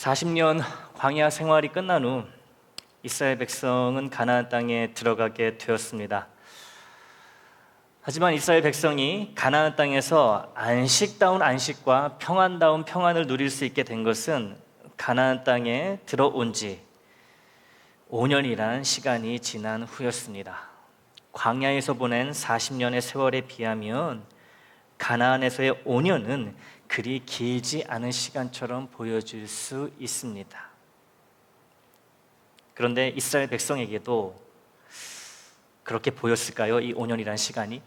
40년 광야 생활이 끝난 후 이스라엘 백성은 가나안 땅에 들어가게 되었습니다. 하지만 이스라엘 백성이 가나안 땅에서 안식다운 안식과 평안다운 평안을 누릴 수 있게 된 것은 가나안 땅에 들어온 지 5년이란 시간이 지난 후였습니다. 광야에서 보낸 40년의 세월에 비하면 가나안에서의 5년은 그리 길지 않은 시간처럼 보여질 수 있습니다. 그런데 이스라엘 백성에게도 그렇게 보였을까요? 이 5년이란 시간이?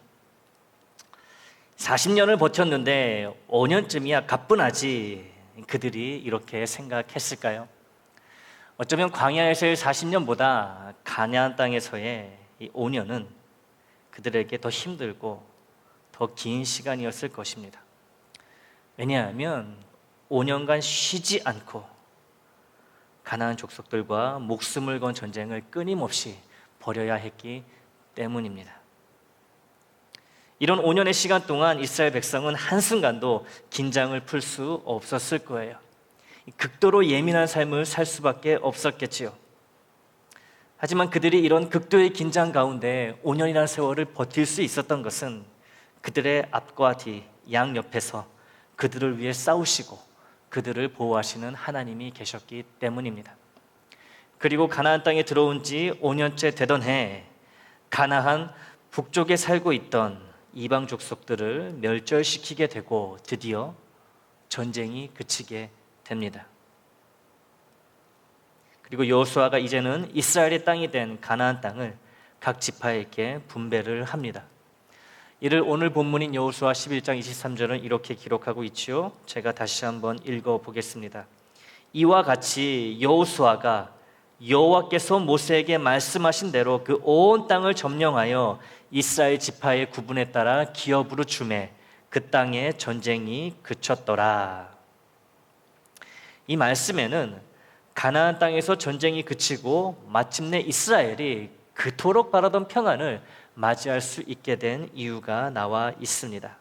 40년을 버텼는데 5년쯤이야 가뿐하지, 그들이 이렇게 생각했을까요? 어쩌면 광야에서의 40년보다 가나안 땅에서의 이 5년은 그들에게 더 힘들고 더 긴 시간이었을 것입니다. 왜냐하면 5년간 쉬지 않고 가나안 족속들과 목숨을 건 전쟁을 끊임없이 벌여야 했기 때문입니다. 이런 5년의 시간 동안 이스라엘 백성은 한순간도 긴장을 풀 수 없었을 거예요. 극도로 예민한 삶을 살 수밖에 없었겠지요. 하지만 그들이 이런 극도의 긴장 가운데 5년이라는 세월을 버틸 수 있었던 것은 그들의 앞과 뒤, 양옆에서 그들을 위해 싸우시고 그들을 보호하시는 하나님이 계셨기 때문입니다. 그리고 가나안 땅에 들어온 지 5년째 되던 해, 가나안 북쪽에 살고 있던 이방 족속들을 멸절시키게 되고 드디어 전쟁이 그치게 됩니다. 그리고 여호수아가 이제는 이스라엘의 땅이 된 가나안 땅을 각 지파에게 분배를 합니다. 이를 오늘 본문인 여호수아 11장 23절은 이렇게 기록하고 있지요. 제가 다시 한번 읽어보겠습니다. 이와 같이 여호수아가 여호와께서 모세에게 말씀하신 대로 그 온 땅을 점령하여 이스라엘 지파의 구분에 따라 기업으로 주매 그 땅에 전쟁이 그쳤더라. 이 말씀에는 가나안 땅에서 전쟁이 그치고 마침내 이스라엘이 그토록 바라던 평안을 맞이할 수 있게 된 이유가 나와 있습니다.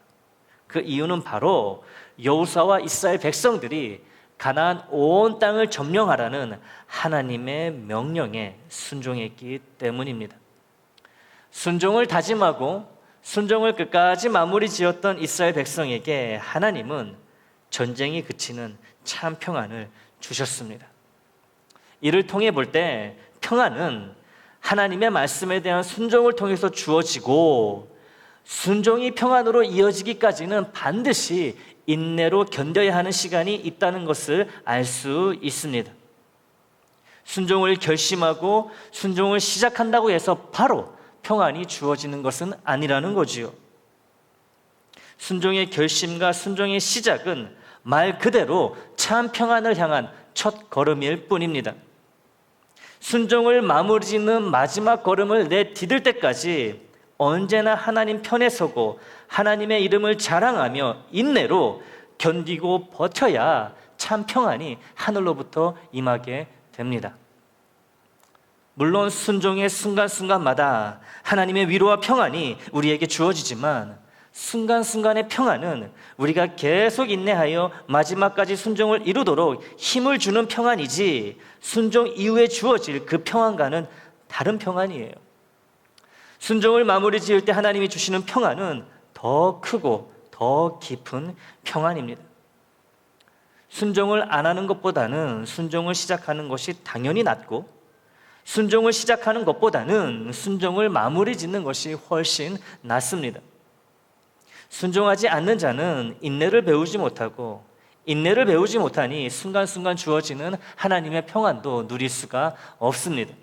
그 이유는 바로 여호수아와 이스라엘 백성들이 가나안 온 땅을 점령하라는 하나님의 명령에 순종했기 때문입니다. 순종을 다짐하고 순종을 끝까지 마무리 지었던 이스라엘 백성에게 하나님은 전쟁이 그치는 참 평안을 주셨습니다. 이를 통해 볼 때 평안은 하나님의 말씀에 대한 순종을 통해서 주어지고, 순종이 평안으로 이어지기까지는 반드시 인내로 견뎌야 하는 시간이 있다는 것을 알 수 있습니다. 순종을 결심하고 순종을 시작한다고 해서 바로 평안이 주어지는 것은 아니라는 거지요. 순종의 결심과 순종의 시작은 말 그대로 참 평안을 향한 첫 걸음일 뿐입니다. 순종을 마무리 짓는 마지막 걸음을 내디딜 때까지 언제나 하나님 편에 서고 하나님의 이름을 자랑하며 인내로 견디고 버텨야 참 평안이 하늘로부터 임하게 됩니다. 물론 순종의 순간순간마다 하나님의 위로와 평안이 우리에게 주어지지만 순간순간의 평안은 우리가 계속 인내하여 마지막까지 순종을 이루도록 힘을 주는 평안이지, 순종 이후에 주어질 그 평안과는 다른 평안이에요. 순종을 마무리 지을 때 하나님이 주시는 평안은 더 크고 더 깊은 평안입니다. 순종을 안 하는 것보다는 순종을 시작하는 것이 당연히 낫고, 순종을 시작하는 것보다는 순종을 마무리 짓는 것이 훨씬 낫습니다. 순종하지 않는 자는 인내를 배우지 못하고, 인내를 배우지 못하니 순간순간 주어지는 하나님의 평안도 누릴 수가 없습니다.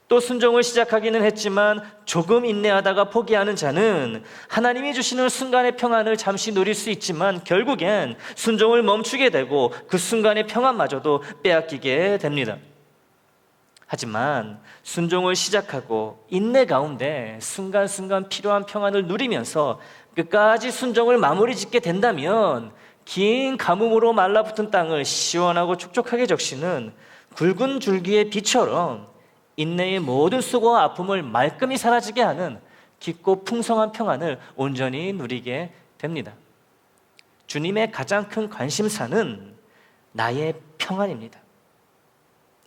또 순종을 시작하기는 했지만 조금 인내하다가 포기하는 자는 하나님이 주시는 순간의 평안을 잠시 누릴 수 있지만 결국엔 순종을 멈추게 되고 그 순간의 평안마저도 빼앗기게 됩니다. 하지만 순종을 시작하고 인내 가운데 순간순간 필요한 평안을 누리면서 끝까지 순종을 마무리 짓게 된다면 긴 가뭄으로 말라붙은 땅을 시원하고 촉촉하게 적시는 굵은 줄기의 비처럼 인내의 모든 수고와 아픔을 말끔히 사라지게 하는 깊고 풍성한 평안을 온전히 누리게 됩니다. 주님의 가장 큰 관심사는 나의 평안입니다.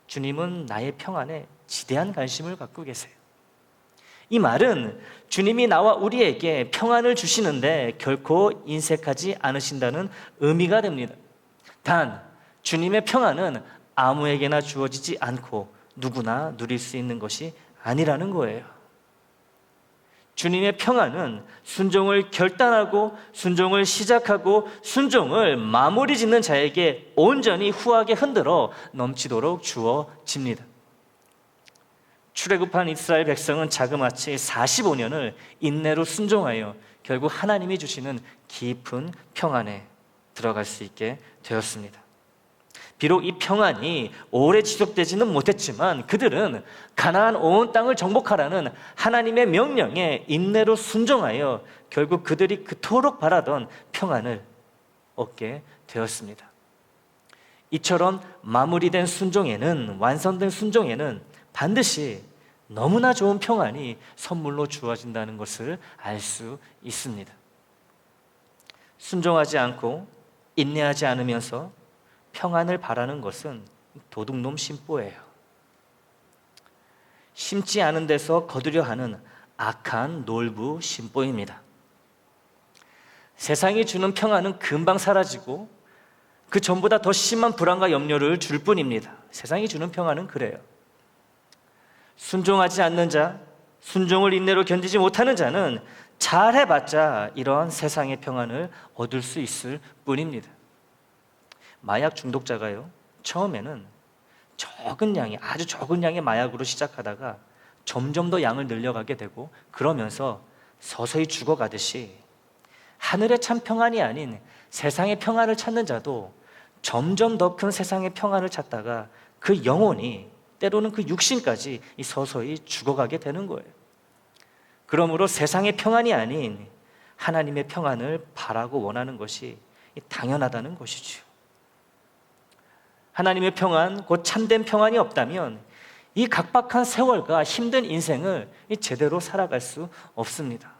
주님은 나의 평안에 지대한 관심을 갖고 계세요. 이 말은 주님이 나와 우리에게 평안을 주시는데 결코 인색하지 않으신다는 의미가 됩니다. 단, 주님의 평안은 아무에게나 주어지지 않고 누구나 누릴 수 있는 것이 아니라는 거예요. 주님의 평안은 순종을 결단하고 순종을 시작하고 순종을 마무리 짓는 자에게 온전히 후하게 흔들어 넘치도록 주어집니다. 출애굽한 이스라엘 백성은 자그마치 45년을 인내로 순종하여 결국 하나님이 주시는 깊은 평안에 들어갈 수 있게 되었습니다. 비록 이 평안이 오래 지속되지는 못했지만 그들은 가나안 온 땅을 정복하라는 하나님의 명령에 인내로 순종하여 결국 그들이 그토록 바라던 평안을 얻게 되었습니다. 이처럼 마무리된 순종에는, 완성된 순종에는 반드시 너무나 좋은 평안이 선물로 주어진다는 것을 알 수 있습니다. 순종하지 않고 인내하지 않으면서 평안을 바라는 것은 도둑놈 심보예요. 심지 않은 데서 거두려 하는 악한 놀부 심보입니다. 세상이 주는 평안은 금방 사라지고 그 전보다 더 심한 불안과 염려를 줄 뿐입니다. 세상이 주는 평안은 그래요. 순종하지 않는 자, 순종을 인내로 견디지 못하는 자는 잘해봤자 이러한 세상의 평안을 얻을 수 있을 뿐입니다. 마약 중독자가요, 처음에는 아주 적은 양의 마약으로 시작하다가 점점 더 양을 늘려가게 되고 그러면서 서서히 죽어가듯이 하늘의 참 평안이 아닌 세상의 평안을 찾는 자도 점점 더 큰 세상의 평안을 찾다가 그 영혼이, 때로는 그 육신까지 서서히 죽어가게 되는 거예요. 그러므로 세상의 평안이 아닌 하나님의 평안을 바라고 원하는 것이 당연하다는 것이죠. 하나님의 평안, 곧 참된 평안이 없다면 이 각박한 세월과 힘든 인생을 제대로 살아갈 수 없습니다.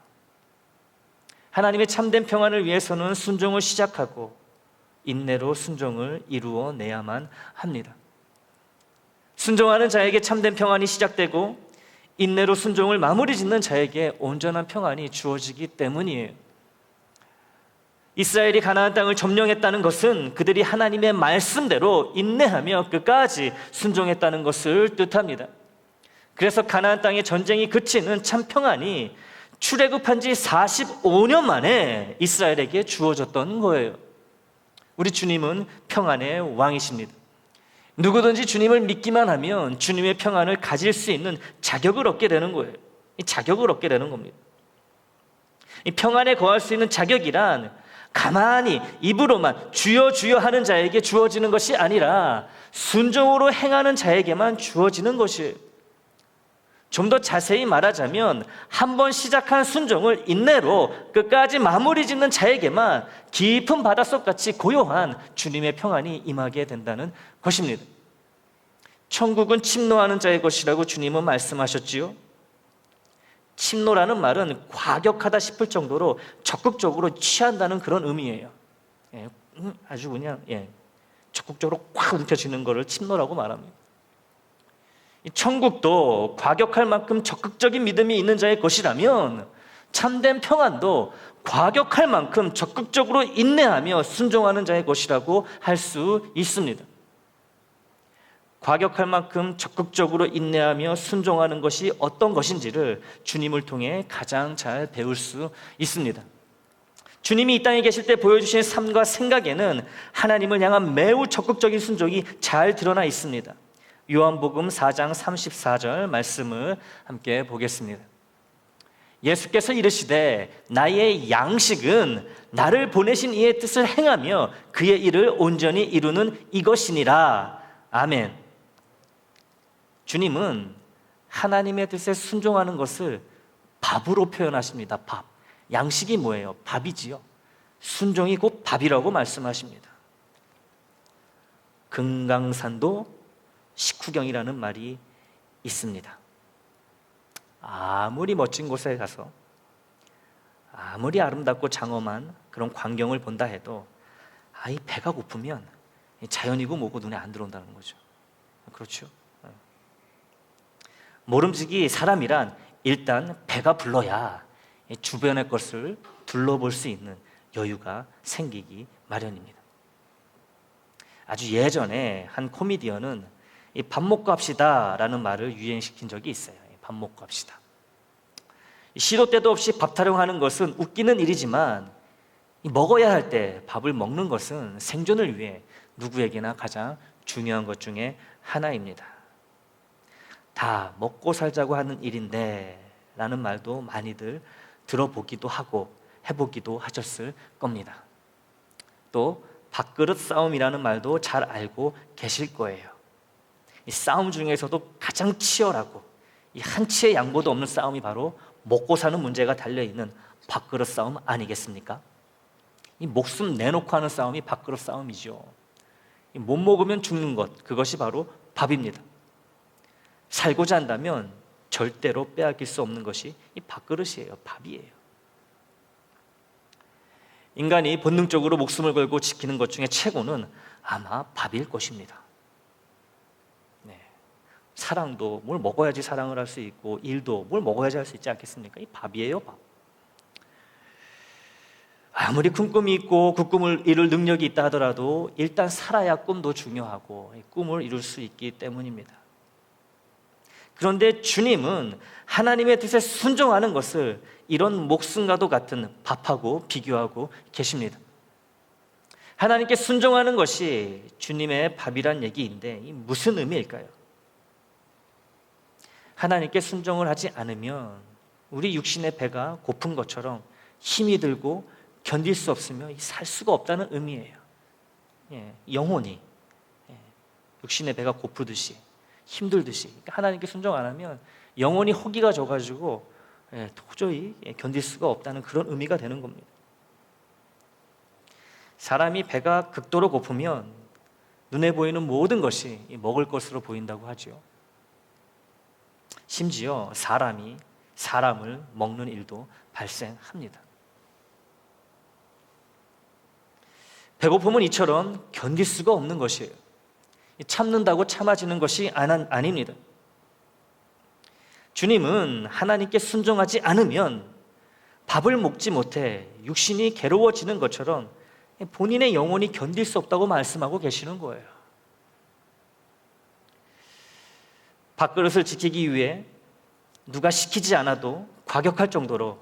하나님의 참된 평안을 위해서는 순종을 시작하고 인내로 순종을 이루어내야만 합니다. 순종하는 자에게 참된 평안이 시작되고 인내로 순종을 마무리 짓는 자에게 온전한 평안이 주어지기 때문이에요. 이스라엘이 가나안 땅을 점령했다는 것은 그들이 하나님의 말씀대로 인내하며 끝까지 순종했다는 것을 뜻합니다. 그래서 가나안 땅의 전쟁이 그치는 참 평안이 출애굽한 지 45년 만에 이스라엘에게 주어졌던 거예요. 우리 주님은 평안의 왕이십니다. 누구든지 주님을 믿기만 하면 주님의 평안을 가질 수 있는 자격을 얻게 되는 거예요. 이 자격을 얻게 되는 겁니다. 이 평안에 거할 수 있는 자격이란 가만히 입으로만 주여 주여 하는 자에게 주어지는 것이 아니라 순종으로 행하는 자에게만 주어지는 것이에요. 좀 더 자세히 말하자면 한 번 시작한 순종을 인내로 끝까지 마무리 짓는 자에게만 깊은 바닷속같이 고요한 주님의 평안이 임하게 된다는 것입니다. 천국은 침노하는 자의 것이라고 주님은 말씀하셨지요. 침노라는 말은 과격하다 싶을 정도로 적극적으로 취한다는 그런 의미예요. 아주 그냥 적극적으로 꽉 움켜쥐는 것을 침노라고 말합니다. 천국도 과격할 만큼 적극적인 믿음이 있는 자의 것이라면 참된 평안도 과격할 만큼 적극적으로 인내하며 순종하는 자의 것이라고 할 수 있습니다. 과격할 만큼 적극적으로 인내하며 순종하는 것이 어떤 것인지를 주님을 통해 가장 잘 배울 수 있습니다. 주님이 이 땅에 계실 때 보여주신 삶과 생각에는 하나님을 향한 매우 적극적인 순종이 잘 드러나 있습니다. 요한복음 4장 34절 말씀을 함께 보겠습니다. 예수께서 이르시되 나의 양식은 나를 보내신 이의 뜻을 행하며 그의 일을 온전히 이루는 이것이니라. 아멘. 주님은 하나님의 뜻에 순종하는 것을 밥으로 표현하십니다. 밥. 양식이 뭐예요? 밥이지요. 순종이 곧 밥이라고 말씀하십니다. 금강산도 식후경이라는 말이 있습니다. 아무리 멋진 곳에 가서 아무리 아름답고 장엄한 그런 광경을 본다 해도 이 배가 고프면 자연이고 뭐고 눈에 안 들어온다는 거죠. 그렇죠? 모름지기 사람이란 일단 배가 불러야 주변의 것을 둘러볼 수 있는 여유가 생기기 마련입니다. 아주 예전에 한 코미디언은 밥 먹고 합시다 라는 말을 유행시킨 적이 있어요. 밥 먹고 합시다. 시도 때도 없이 밥 타령하는 것은 웃기는 일이지만 먹어야 할 때 밥을 먹는 것은 생존을 위해 누구에게나 가장 중요한 것 중에 하나입니다. 다 먹고 살자고 하는 일인데 라는 말도 많이들 들어보기도 하고 해보기도 하셨을 겁니다. 또 밥그릇 싸움이라는 말도 잘 알고 계실 거예요. 이 싸움 중에서도 가장 치열하고 이 한치의 양보도 없는 싸움이 바로 먹고 사는 문제가 달려있는 밥그릇 싸움 아니겠습니까? 이 목숨 내놓고 하는 싸움이 밥그릇 싸움이죠. 못 먹으면 죽는 것, 그것이 바로 밥입니다. 살고자 한다면 절대로 빼앗길 수 없는 것이 이 밥그릇이에요. 밥이에요. 인간이 본능적으로 목숨을 걸고 지키는 것 중에 최고는 아마 밥일 것입니다. 사랑도 뭘 먹어야지 사랑을 할 수 있고 일도 뭘 먹어야지 할 수 있지 않겠습니까? 이 밥이에요, 밥. 아무리 큰 꿈이 있고 그 꿈을 이룰 능력이 있다 하더라도 일단 살아야 꿈도 중요하고 꿈을 이룰 수 있기 때문입니다. 그런데 주님은 하나님의 뜻에 순종하는 것을 이런 목숨과도 같은 밥하고 비교하고 계십니다. 하나님께 순종하는 것이 주님의 밥이란 얘기인데 무슨 의미일까요? 하나님께 순종을 하지 않으면 우리 육신의 배가 고픈 것처럼 힘이 들고 견딜 수 없으며 살 수가 없다는 의미예요. 영혼이 육신의 배가 고프듯이 힘들듯이 하나님께 순종 안 하면 영혼이 허기가 져가지고 도저히 견딜 수가 없다는 그런 의미가 되는 겁니다. 사람이 배가 극도로 고프면 눈에 보이는 모든 것이 먹을 것으로 보인다고 하죠. 심지어 사람이 사람을 먹는 일도 발생합니다. 배고픔은 이처럼 견딜 수가 없는 것이에요. 참는다고 참아지는 것이 아닙니다. 주님은 하나님께 순종하지 않으면 밥을 먹지 못해 육신이 괴로워지는 것처럼 본인의 영혼이 견딜 수 없다고 말씀하고 계시는 거예요. 밥그릇을 지키기 위해 누가 시키지 않아도 과격할 정도로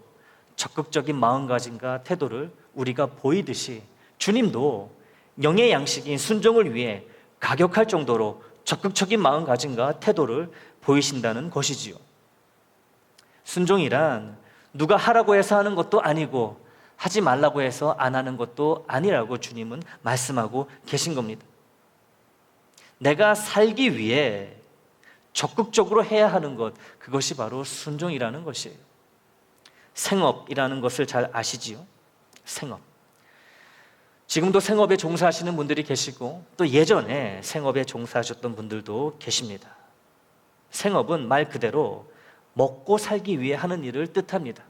적극적인 마음가짐과 태도를 우리가 보이듯이 주님도 영의 양식인 순종을 위해 가격할 정도로 적극적인 마음가짐과 태도를 보이신다는 것이지요. 순종이란 누가 하라고 해서 하는 것도 아니고 하지 말라고 해서 안 하는 것도 아니라고 주님은 말씀하고 계신 겁니다. 내가 살기 위해 적극적으로 해야 하는 것, 그것이 바로 순종이라는 것이에요. 생업이라는 것을 잘 아시지요? 생업. 지금도 생업에 종사하시는 분들이 계시고 또 예전에 생업에 종사하셨던 분들도 계십니다. 생업은 말 그대로 먹고 살기 위해 하는 일을 뜻합니다.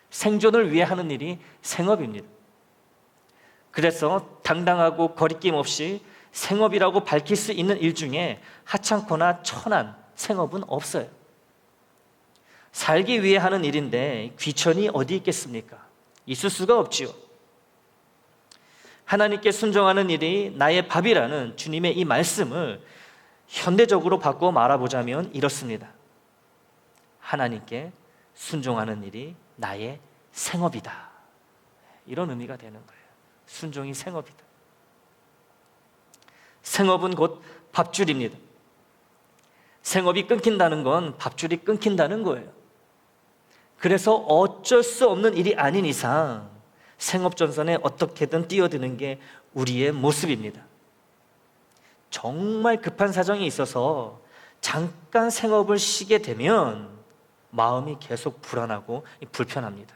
생존을 위해 하는 일이 생업입니다. 그래서 당당하고 거리낌 없이 생업이라고 밝힐 수 있는 일 중에 하찮거나 천한 생업은 없어요. 살기 위해 하는 일인데 귀천이 어디 있겠습니까? 있을 수가 없지요. 하나님께 순종하는 일이 나의 밥이라는 주님의 이 말씀을 현대적으로 바꾸어 말해보자면 이렇습니다. 하나님께 순종하는 일이 나의 생업이다. 이런 의미가 되는 거예요. 순종이 생업이다. 생업은 곧 밥줄입니다. 생업이 끊긴다는 건 밥줄이 끊긴다는 거예요. 그래서 어쩔 수 없는 일이 아닌 이상 생업전선에 어떻게든 뛰어드는 게 우리의 모습입니다. 정말 급한 사정이 있어서 잠깐 생업을 쉬게 되면 마음이 계속 불안하고 불편합니다.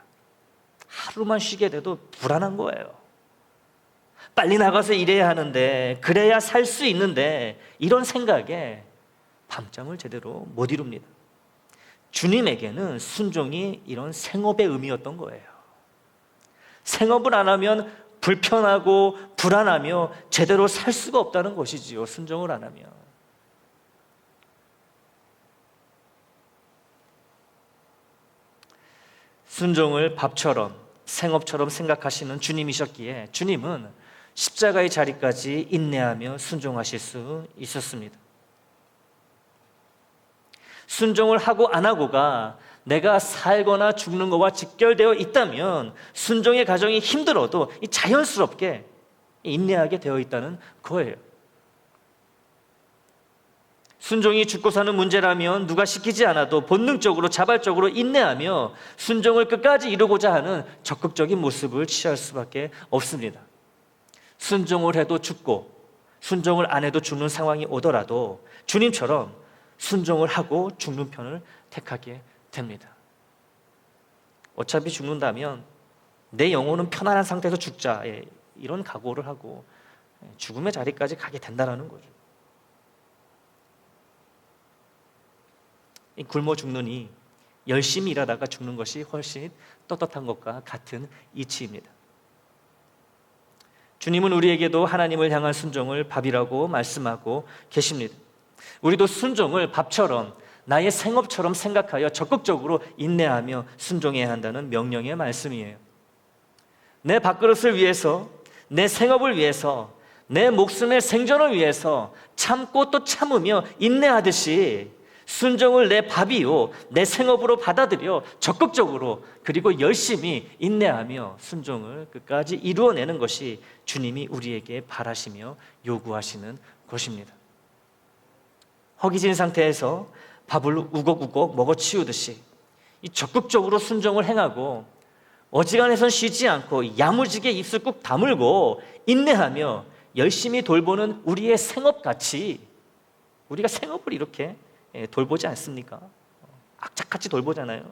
하루만 쉬게 돼도 불안한 거예요. 빨리 나가서 일해야 하는데, 그래야 살 수 있는데, 이런 생각에 밤잠을 제대로 못 이룹니다. 주님에게는 순종이 이런 생업의 의미였던 거예요. 생업을 안 하면 불편하고 불안하며 제대로 살 수가 없다는 것이지요. 순종을 안 하면. 순종을 밥처럼 생업처럼 생각하시는 주님이셨기에 주님은 십자가의 자리까지 인내하며 순종하실 수 있었습니다. 순종을 하고 안 하고가 내가 살거나 죽는 것과 직결되어 있다면 순종의 과정이 힘들어도 자연스럽게 인내하게 되어 있다는 거예요. 순종이 죽고 사는 문제라면 누가 시키지 않아도 본능적으로 자발적으로 인내하며 순종을 끝까지 이루고자 하는 적극적인 모습을 취할 수밖에 없습니다. 순종을 해도 죽고 순종을 안 해도 죽는 상황이 오더라도 주님처럼 순종을 하고 죽는 편을 택하게 됩니다. 어차피 죽는다면 내 영혼은 편안한 상태에서 죽자, 이런 각오를 하고 죽음의 자리까지 가게 된다는 거죠. 굶어 죽느니 열심히 일하다가 죽는 것이 훨씬 떳떳한 것과 같은 이치입니다. 주님은 우리에게도 하나님을 향한 순종을 밥이라고 말씀하고 계십니다. 우리도 순종을 밥처럼 나의 생업처럼 생각하여 적극적으로 인내하며 순종해야 한다는 명령의 말씀이에요. 내 밥그릇을 위해서, 내 생업을 위해서, 내 목숨의 생존을 위해서 참고 또 참으며 인내하듯이 순종을 내 밥이요, 내 생업으로 받아들여 적극적으로 그리고 열심히 인내하며 순종을 끝까지 이루어내는 것이 주님이 우리에게 바라시며 요구하시는 것입니다. 허기진 상태에서 밥을 우걱우걱 먹어치우듯이 적극적으로 순종을 행하고 어지간해선 쉬지 않고 야무지게 입술 꾹 다물고 인내하며 열심히 돌보는 우리의 생업같이, 우리가 생업을 이렇게 돌보지 않습니까? 악착같이 돌보잖아요.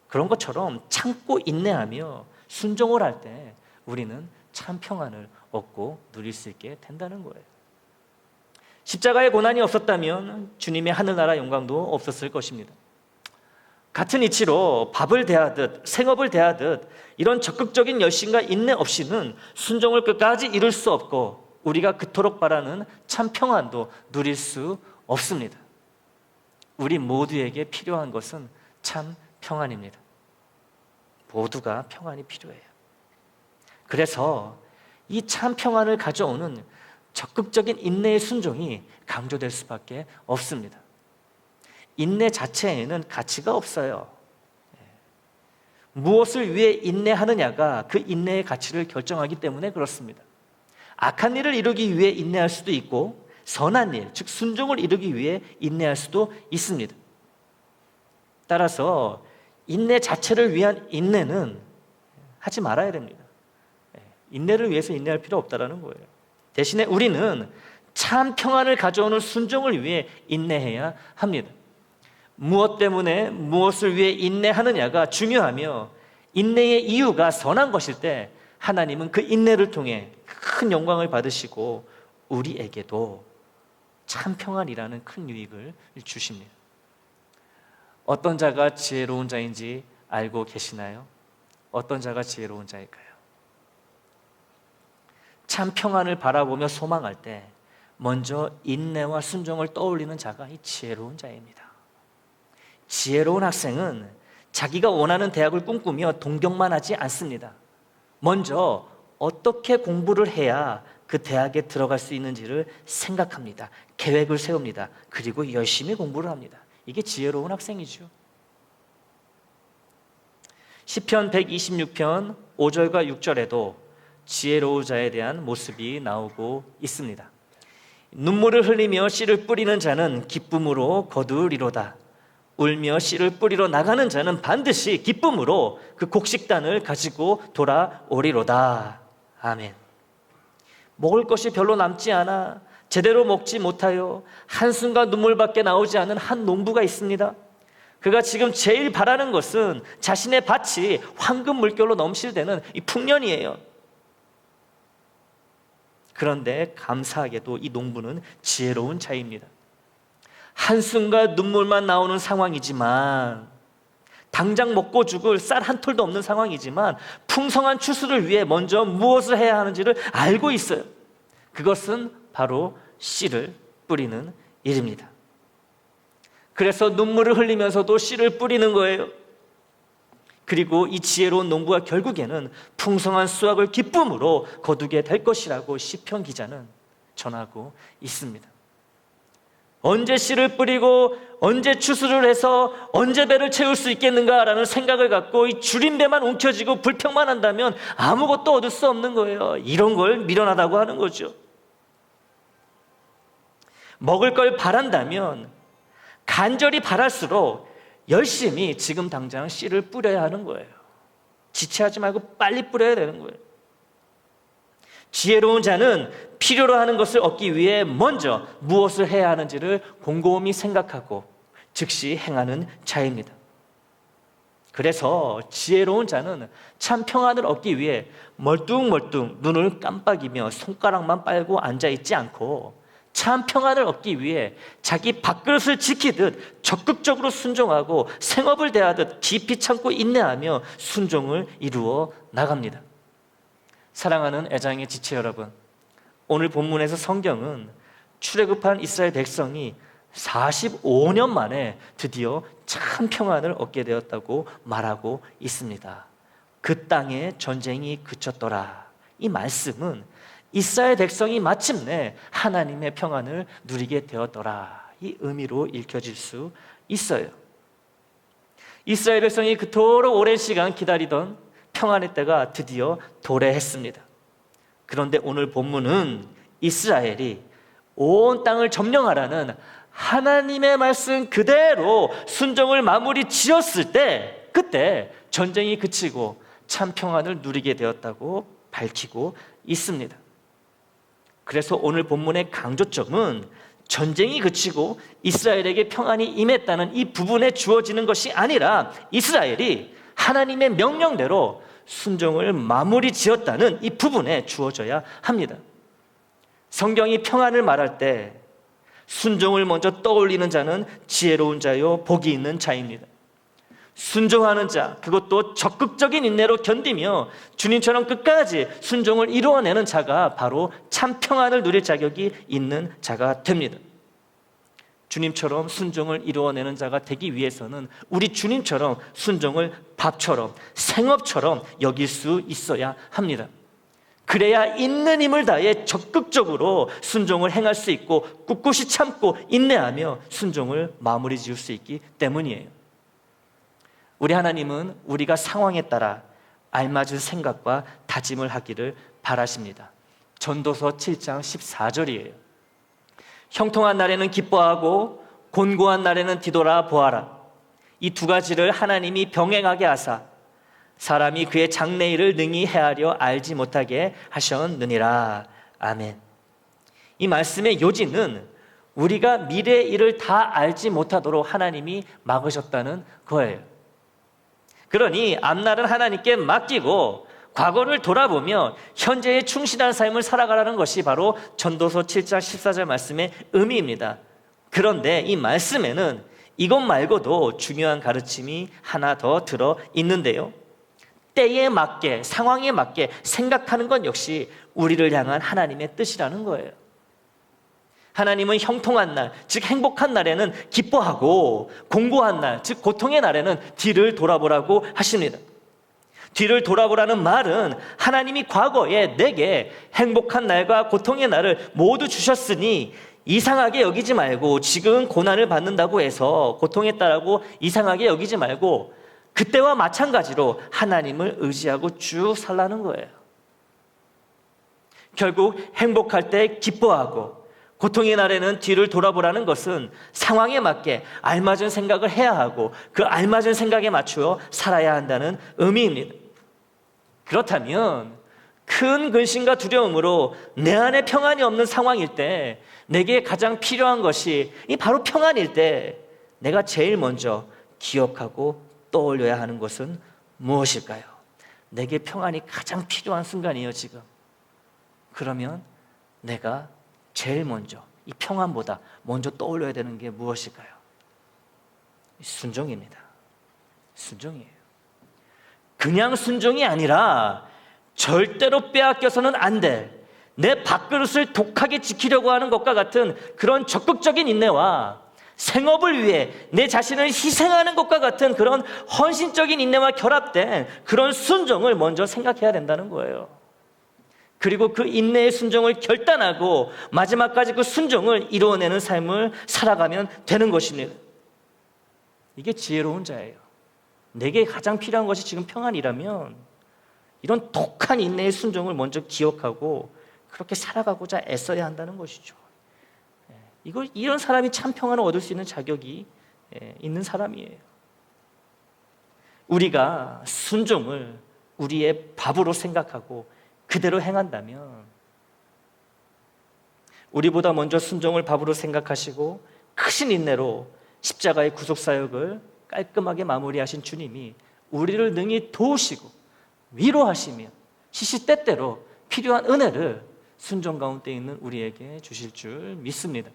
그런 것처럼 참고 인내하며 순종을 할 때 우리는 참 평안을 얻고 누릴 수 있게 된다는 거예요. 십자가의 고난이 없었다면 주님의 하늘나라 영광도 없었을 것입니다. 같은 이치로 밥을 대하듯 생업을 대하듯 이런 적극적인 열심과 인내 없이는 순종을 끝까지 이룰 수 없고 우리가 그토록 바라는 참 평안도 누릴 수 없습니다. 우리 모두에게 필요한 것은 참 평안입니다. 모두가 평안이 필요해요. 그래서 이 참 평안을 가져오는 적극적인 인내의 순종이 강조될 수밖에 없습니다. 인내 자체에는 가치가 없어요. 무엇을 위해 인내하느냐가 그 인내의 가치를 결정하기 때문에 그렇습니다. 악한 일을 이루기 위해 인내할 수도 있고 선한 일, 즉 순종을 이루기 위해 인내할 수도 있습니다. 따라서 인내 자체를 위한 인내는 하지 말아야 됩니다. 인내를 위해서 인내할 필요 없다는 거예요. 대신에 우리는 참 평안을 가져오는 순종을 위해 인내해야 합니다. 무엇 때문에 무엇을 위해 인내하느냐가 중요하며 인내의 이유가 선한 것일 때 하나님은 그 인내를 통해 큰 영광을 받으시고 우리에게도 참 평안이라는 큰 유익을 주십니다. 어떤 자가 지혜로운 자인지 알고 계시나요? 어떤 자가 지혜로운 자일까요? 참 평안을 바라보며 소망할 때 먼저 인내와 순종을 떠올리는 자가 이 지혜로운 자입니다. 지혜로운 학생은 자기가 원하는 대학을 꿈꾸며 동경만 하지 않습니다. 먼저 어떻게 공부를 해야 그 대학에 들어갈 수 있는지를 생각합니다. 계획을 세웁니다. 그리고 열심히 공부를 합니다. 이게 지혜로운 학생이죠. 시편 126편 5절과 6절에도 지혜로운 자에 대한 모습이 나오고 있습니다. 눈물을 흘리며 씨를 뿌리는 자는 기쁨으로 거두리로다. 울며 씨를 뿌리러 나가는 자는 반드시 기쁨으로 그 곡식단을 가지고 돌아오리로다. 아멘. 먹을 것이 별로 남지 않아 제대로 먹지 못하여 한순간 눈물밖에 나오지 않은 한 농부가 있습니다. 그가 지금 제일 바라는 것은 자신의 밭이 황금 물결로 넘실대는 이 풍년이에요. 그런데 감사하게도 이 농부는 지혜로운 자입니다. 한순간 눈물만 나오는 상황이지만 당장 먹고 죽을 쌀 한 톨도 없는 상황이지만 풍성한 추수를 위해 먼저 무엇을 해야 하는지를 알고 있어요. 그것은 바로 씨를 뿌리는 일입니다. 그래서 눈물을 흘리면서도 씨를 뿌리는 거예요. 그리고 이 지혜로운 농부가 결국에는 풍성한 수확을 기쁨으로 거두게 될 것이라고 시편 기자는 전하고 있습니다. 언제 씨를 뿌리고 언제 추수를 해서 언제 배를 채울 수 있겠는가라는 생각을 갖고 이 줄임배만 움켜쥐고 불평만 한다면 아무것도 얻을 수 없는 거예요. 이런 걸 미련하다고 하는 거죠. 먹을 걸 바란다면 간절히 바랄수록 열심히 지금 당장 씨를 뿌려야 하는 거예요. 지체하지 말고 빨리 뿌려야 되는 거예요. 지혜로운 자는 필요로 하는 것을 얻기 위해 먼저 무엇을 해야 하는지를 곰곰이 생각하고 즉시 행하는 자입니다. 그래서 지혜로운 자는 참 평안을 얻기 위해 멀뚱멀뚱 눈을 깜빡이며 손가락만 빨고 앉아있지 않고 참 평안을 얻기 위해 자기 밥그릇을 지키듯 적극적으로 순종하고 생업을 대하듯 깊이 참고 인내하며 순종을 이루어 나갑니다. 사랑하는 애장의 지체 여러분, 오늘 본문에서 성경은 출애굽한 이스라엘 백성이 45년 만에 드디어 참 평안을 얻게 되었다고 말하고 있습니다. 그 땅에 전쟁이 그쳤더라. 이 말씀은 이스라엘 백성이 마침내 하나님의 평안을 누리게 되었더라, 이 의미로 읽혀질 수 있어요. 이스라엘 백성이 그토록 오랜 시간 기다리던 평안의 때가 드디어 도래했습니다. 그런데 오늘 본문은 이스라엘이 온 땅을 점령하라는 하나님의 말씀 그대로 순종을 마무리 지었을 때, 그때 전쟁이 그치고 참 평안을 누리게 되었다고 밝히고 있습니다. 그래서 오늘 본문의 강조점은 전쟁이 그치고 이스라엘에게 평안이 임했다는 이 부분에 주어지는 것이 아니라 이스라엘이 하나님의 명령대로 순종을 마무리 지었다는 이 부분에 주어져야 합니다. 성경이 평안을 말할 때 순종을 먼저 떠올리는 자는 지혜로운 자요 복이 있는 자입니다. 순종하는 자, 그것도 적극적인 인내로 견디며 주님처럼 끝까지 순종을 이루어내는 자가 바로 참 평안을 누릴 자격이 있는 자가 됩니다. 주님처럼 순종을 이루어내는 자가 되기 위해서는 우리 주님처럼 순종을 밥처럼 생업처럼 여길 수 있어야 합니다. 그래야 있는 힘을 다해 적극적으로 순종을 행할 수 있고 꿋꿋이 참고 인내하며 순종을 마무리 지을 수 있기 때문이에요. 우리 하나님은 우리가 상황에 따라 알맞은 생각과 다짐을 하기를 바라십니다. 전도서 7장 14절이에요. 형통한 날에는 기뻐하고 곤고한 날에는 뒤돌아 보아라. 이 두 가지를 하나님이 병행하게 하사 사람이 그의 장래일을 능히 헤아려 알지 못하게 하셨느니라. 아멘. 이 말씀의 요지는 우리가 미래의 일을 다 알지 못하도록 하나님이 막으셨다는 거예요. 그러니 앞날은 하나님께 맡기고 과거를 돌아보며 현재에 충실한 삶을 살아가라는 것이 바로 전도서 7장 14절 말씀의 의미입니다. 그런데 이 말씀에는 이것 말고도 중요한 가르침이 하나 더 들어 있는데요. 때에 맞게, 상황에 맞게 생각하는 것 역시 우리를 향한 하나님의 뜻이라는 거예요. 하나님은 형통한 날, 즉 행복한 날에는 기뻐하고 공고한 날, 즉 고통의 날에는 뒤를 돌아보라고 하십니다. 뒤를 돌아보라는 말은 하나님이 과거에 내게 행복한 날과 고통의 날을 모두 주셨으니 이상하게 여기지 말고, 지금 고난을 받는다고 해서 고통에 따라고 이상하게 여기지 말고 그때와 마찬가지로 하나님을 의지하고 쭉 살라는 거예요. 결국 행복할 때 기뻐하고 고통의 날에는 뒤를 돌아보라는 것은 상황에 맞게 알맞은 생각을 해야 하고 그 알맞은 생각에 맞추어 살아야 한다는 의미입니다. 그렇다면 큰 근심과 두려움으로 내 안에 평안이 없는 상황일 때, 내게 가장 필요한 것이 바로 평안일 때 내가 제일 먼저 기억하고 떠올려야 하는 것은 무엇일까요? 내게 평안이 가장 필요한 순간이에요, 지금. 그러면 내가 제일 먼저 이 평안보다 먼저 떠올려야 되는 게 무엇일까요? 순종입니다. 순종이에요. 그냥 순종이 아니라 절대로 빼앗겨서는 안 돼. 내 밥그릇을 독하게 지키려고 하는 것과 같은 그런 적극적인 인내와 생업을 위해 내 자신을 희생하는 것과 같은 그런 헌신적인 인내와 결합된 그런 순종을 먼저 생각해야 된다는 거예요. 그리고 그 인내의 순종을 결단하고 마지막까지 그 순종을 이루어내는 삶을 살아가면 되는 것입니다. 이게 지혜로운 자예요. 내게 가장 필요한 것이 지금 평안이라면 이런 독한 인내의 순종을 먼저 기억하고 그렇게 살아가고자 애써야 한다는 것이죠. 이런 사람이 참 평안을 얻을 수 있는 자격이 있는 사람이에요. 우리가 순종을 우리의 밥으로 생각하고 그대로 행한다면, 우리보다 먼저 순종을 밥으로 생각하시고 크신 인내로 십자가의 구속사역을 깔끔하게 마무리하신 주님이 우리를 능히 도우시고 위로하시며 시시때때로 필요한 은혜를 순종 가운데 있는 우리에게 주실 줄 믿습니다.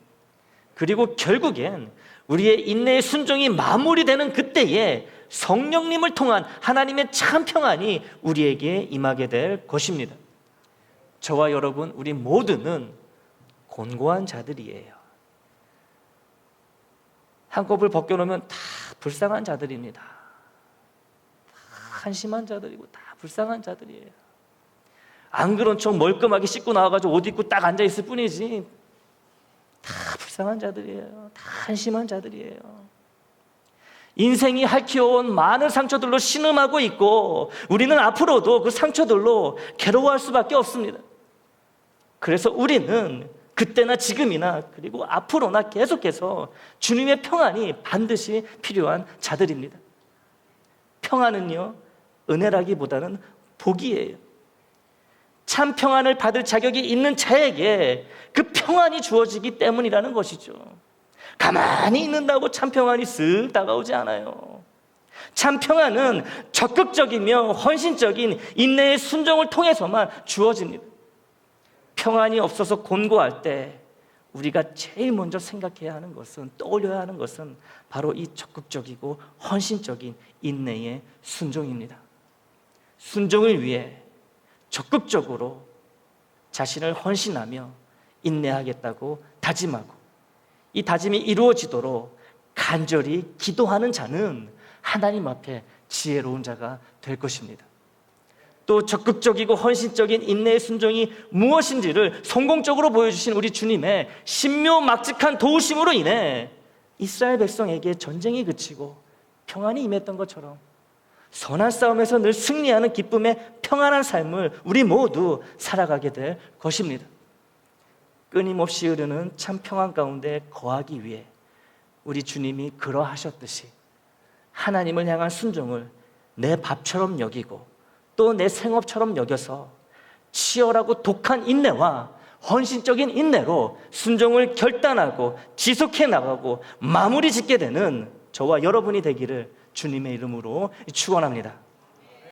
그리고 결국엔 우리의 인내의 순종이 마무리되는 그때에 성령님을 통한 하나님의 참 평안이 우리에게 임하게 될 것입니다. 저와 여러분, 우리 모두는 곤고한 자들이에요. 한꺼풀 벗겨놓으면 다 불쌍한 자들입니다. 다 한심한 자들이고 다 불쌍한 자들이에요. 안 그런 척 멀끔하게 씻고 나와가지고 옷 입고 딱 앉아있을 뿐이지 다 불쌍한 자들이에요. 다 한심한 자들이에요. 인생이 핥혀온 많은 상처들로 신음하고 있고 우리는 앞으로도 그 상처들로 괴로워할 수밖에 없습니다. 그래서 우리는 그때나 지금이나 그리고 앞으로나 계속해서 주님의 평안이 반드시 필요한 자들입니다. 평안은요, 은혜라기보다는 복이에요. 참 평안을 받을 자격이 있는 자에게 그 평안이 주어지기 때문이라는 것이죠. 가만히 있는다고 참 평안이 쓱 다가오지 않아요. 참 평안은 적극적이며 헌신적인 인내의 순종을 통해서만 주어집니다. 평안이 없어서 곤고할 때 우리가 제일 먼저 생각해야 하는 것은, 떠올려야 하는 것은 바로 이 적극적이고 헌신적인 인내의 순종입니다. 순종을 위해 적극적으로 자신을 헌신하며 인내하겠다고 다짐하고, 이 다짐이 이루어지도록 간절히 기도하는 자는 하나님 앞에 지혜로운 자가 될 것입니다. 또 적극적이고 헌신적인 인내의 순종이 무엇인지를 성공적으로 보여주신 우리 주님의 신묘막직한 도우심으로 인해 이스라엘 백성에게 전쟁이 그치고 평안이 임했던 것처럼 선한 싸움에서 늘 승리하는 기쁨의 평안한 삶을 우리 모두 살아가게 될 것입니다. 끊임없이 흐르는 참 평안 가운데 거하기 위해 우리 주님이 그러하셨듯이 하나님을 향한 순종을 내 밥처럼 여기고 또 내 생업처럼 여겨서 치열하고 독한 인내와 헌신적인 인내로 순종을 결단하고 지속해 나가고 마무리 짓게 되는 저와 여러분이 되기를 주님의 이름으로 축원합니다.